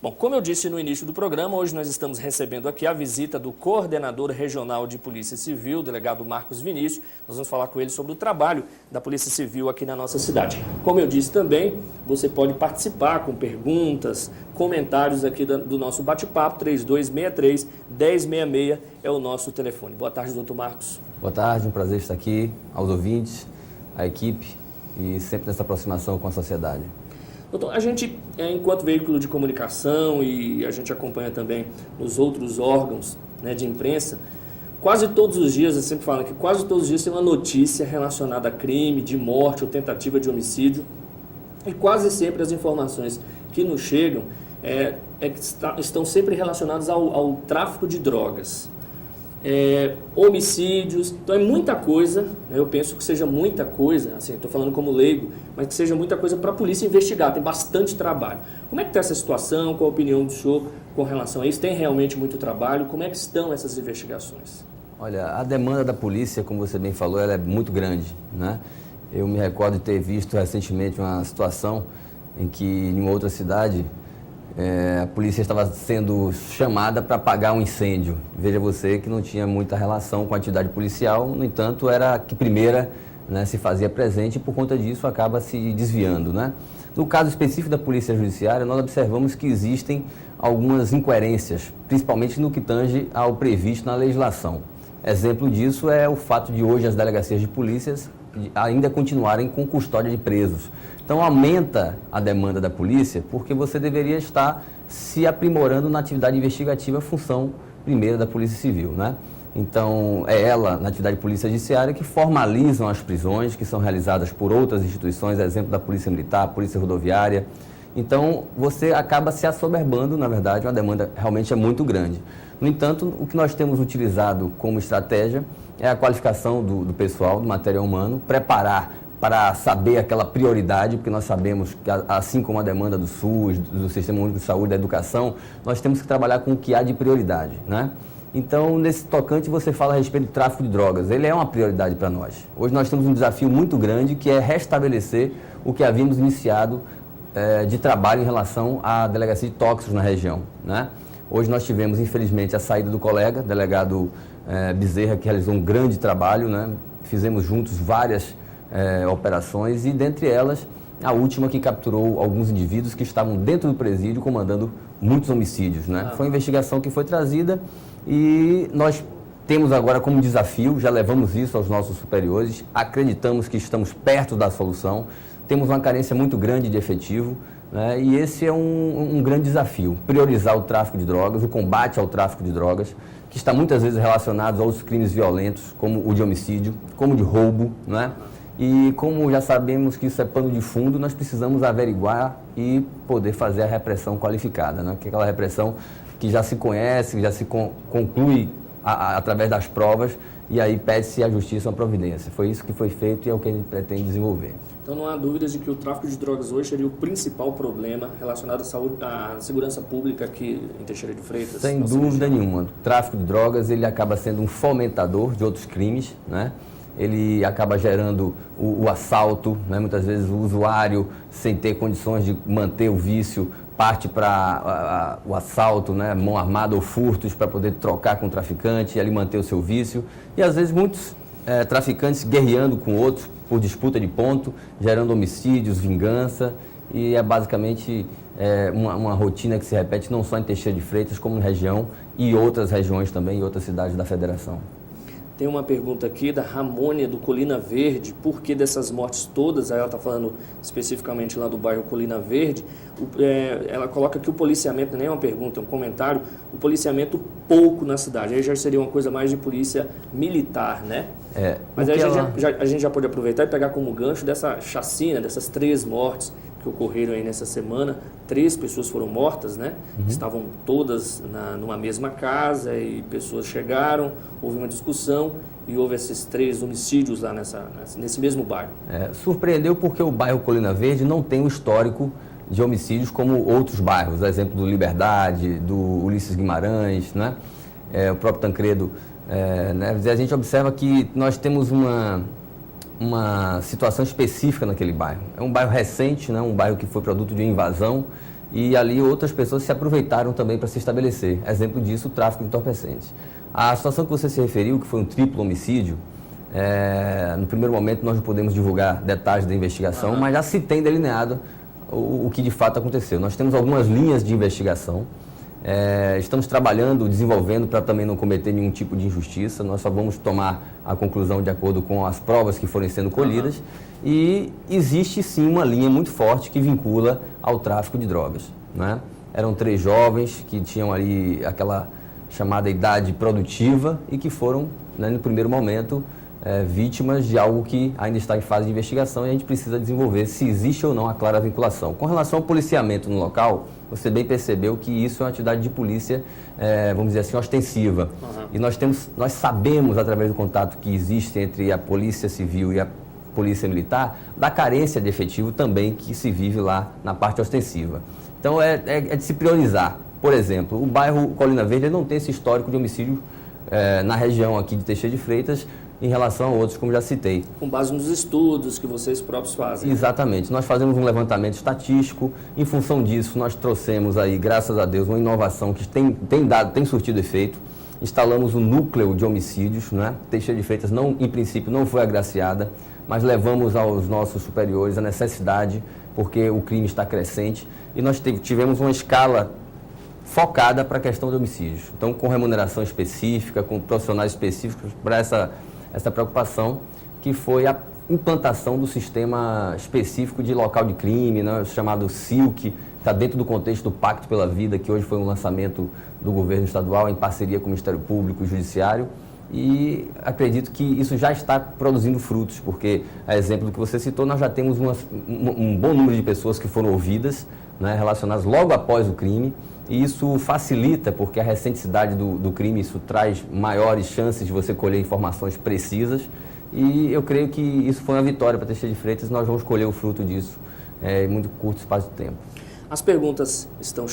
Bom, como eu disse no início do programa, hoje nós estamos recebendo aqui a visita do coordenador regional de Polícia Civil, o delegado Marcos Vinícius. Nós vamos falar com ele sobre o trabalho da Polícia Civil aqui na nossa cidade. Como eu disse também, você pode participar com perguntas, comentários aqui do nosso bate-papo, 3263-1066 é o nosso telefone. Boa tarde, doutor Marcos. Boa tarde, um prazer estar aqui, aos ouvintes, à equipe e sempre nessa aproximação com a sociedade. Doutor, a gente, enquanto veículo de comunicação e a gente acompanha também os outros órgãos, né, de imprensa, quase todos os dias, eu sempre falo que quase todos os dias tem uma notícia relacionada a crime, de morte ou tentativa de homicídio, e quase sempre as informações que nos chegam estão sempre relacionadas ao tráfico de drogas. Homicídios, então é muita coisa, né? Eu penso que seja muita coisa, assim, estou falando como leigo, mas que seja muita coisa para a polícia investigar, tem bastante trabalho. Como é que está essa situação, qual a opinião do senhor com relação a isso? Tem realmente muito trabalho? Como é que estão essas investigações? Olha, a demanda da polícia, como você bem falou, ela é muito grande, né? Eu me recordo de ter visto recentemente uma situação em que em uma outra cidade a polícia estava sendo chamada para apagar um incêndio. Veja você que não tinha muita relação com a atividade policial, no entanto, era a que primeira, né, se fazia presente e por conta disso acaba se desviando, né? No caso específico da Polícia Judiciária, nós observamos que existem algumas incoerências, principalmente no que tange ao previsto na legislação. Exemplo disso é o fato de hoje as delegacias de polícias ainda continuarem com custódia de presos. Então aumenta a demanda da polícia porque você deveria estar se aprimorando na atividade investigativa, função primeira da Polícia Civil, né? Então é ela, na atividade de Polícia Judiciária, que formalizam as prisões que são realizadas por outras instituições, exemplo da Polícia Militar, Polícia Rodoviária. Então você acaba se assoberbando, na verdade, uma demanda realmente é muito grande. No entanto, o que nós temos utilizado como estratégia é a qualificação do pessoal, do material humano, preparar para saber aquela prioridade, porque nós sabemos que, assim como a demanda do SUS, do Sistema Único de Saúde, da educação, nós temos que trabalhar com o que há de prioridade, né? Então, nesse tocante, você fala a respeito do tráfico de drogas. Ele é uma prioridade para nós. Hoje nós temos um desafio muito grande, que é restabelecer o que havíamos iniciado de trabalho em relação à delegacia de tóxicos na região, né? Hoje nós tivemos, infelizmente, a saída do colega, delegado Bezerra, que realizou um grande trabalho, né? Fizemos juntos várias operações e, dentre elas, a última que capturou alguns indivíduos que estavam dentro do presídio comandando muitos homicídios, né? Foi uma investigação que foi trazida e nós temos agora como desafio, já levamos isso aos nossos superiores, acreditamos que estamos perto da solução, temos uma carência muito grande de efetivo, né? E esse é um grande desafio, priorizar o tráfico de drogas, o combate ao tráfico de drogas, que está muitas vezes relacionado a outros crimes violentos, como o de homicídio, como o de roubo, né? E como já sabemos que isso é pano de fundo, nós precisamos averiguar e poder fazer a repressão qualificada, né? Que é aquela repressão que já se conhece, que já se conclui através das provas e aí pede-se à justiça uma providência. Foi isso que foi feito e é o que a gente pretende desenvolver. Então não há dúvidas de que o tráfico de drogas hoje seria o principal problema relacionado à saúde, à segurança pública aqui em Teixeira de Freitas? Sem dúvida nenhuma. O tráfico de drogas ele acaba sendo um fomentador de outros crimes, né? Ele acaba gerando o assalto, né? Muitas vezes o usuário, sem ter condições de manter o vício, parte para o assalto, né? Mão armada ou furtos para poder trocar com o traficante e ali manter o seu vício. E às vezes muitos traficantes guerreando com outros por disputa de ponto, gerando homicídios, vingança, e é basicamente uma rotina que se repete não só em Teixeira de Freitas, como na região e outras regiões também, e outras cidades da Federação. Tem uma pergunta aqui da Ramônia, do Colina Verde. Por que dessas mortes todas? Aí ela está falando especificamente lá do bairro Colina Verde. Ela coloca que o policiamento, nem é uma pergunta, é um comentário, o policiamento pouco na cidade. Aí já seria uma coisa mais de polícia militar, né? Mas aí a gente já pode aproveitar e pegar como gancho dessa chacina, dessas 3 mortes que ocorreram aí nessa semana. 3 pessoas foram mortas, né? Estavam todas numa mesma casa e pessoas chegaram, houve uma discussão e houve esses 3 homicídios lá nesse mesmo bairro. Surpreendeu porque o bairro Colina Verde não tem um histórico de homicídios como outros bairros, exemplo do Liberdade, do Ulisses Guimarães, né? O próprio Tancredo. Né? A gente observa que nós temos uma situação específica naquele bairro. É um bairro recente, né? Um bairro que foi produto de uma invasão e ali outras pessoas se aproveitaram também para se estabelecer. Exemplo disso, o tráfico de entorpecentes. A situação que você se referiu, que foi um triplo homicídio, no primeiro momento nós não podemos divulgar detalhes da investigação, mas já se tem delineado o que de fato aconteceu. Nós temos algumas linhas de investigação, estamos trabalhando, desenvolvendo para também não cometer nenhum tipo de injustiça. Nós só vamos tomar a conclusão de acordo com as provas que forem sendo colhidas. E existe sim uma linha muito forte que vincula ao tráfico de drogas, né? Eram 3 jovens que tinham ali aquela chamada idade produtiva e que foram, né, no primeiro momento, vítimas de algo que ainda está em fase de investigação, e a gente precisa desenvolver se existe ou não a clara vinculação. Com relação ao policiamento no local, você bem percebeu que isso é uma atividade de polícia, vamos dizer assim, ostensiva. E nós sabemos, através do contato que existe entre a Polícia Civil e a Polícia Militar, da carência de efetivo também que se vive lá na parte ostensiva. Então é de se priorizar. Por exemplo, o bairro Colina Verde não tem esse histórico de homicídio na região aqui de Teixeira de Freitas, em relação a outros, como já citei. Com base nos estudos que vocês próprios fazem. Exatamente. Nós fazemos um levantamento estatístico. Em função disso, nós trouxemos aí, graças a Deus, uma inovação que tem surtido efeito. Instalamos um núcleo de homicídios, né? Teixeira de Freitas, em princípio, não foi agraciada, mas levamos aos nossos superiores a necessidade, porque o crime está crescente, e nós tivemos uma escala focada para a questão de homicídios. Então, com remuneração específica, com profissionais específicos para essa preocupação, que foi a implantação do sistema específico de local de crime, né, chamado SILC, está dentro do contexto do Pacto pela Vida, que hoje foi um lançamento do governo estadual em parceria com o Ministério Público e o Judiciário, e acredito que isso já está produzindo frutos, porque, a exemplo do que você citou, nós já temos um bom número de pessoas que foram ouvidas, né, relacionadas logo após o crime, e isso facilita, porque a recenticidade do crime, isso traz maiores chances de você colher informações precisas, e eu creio que isso foi uma vitória para Teixeira de Freitas, e nós vamos colher o fruto disso em muito curto espaço de tempo. As perguntas estão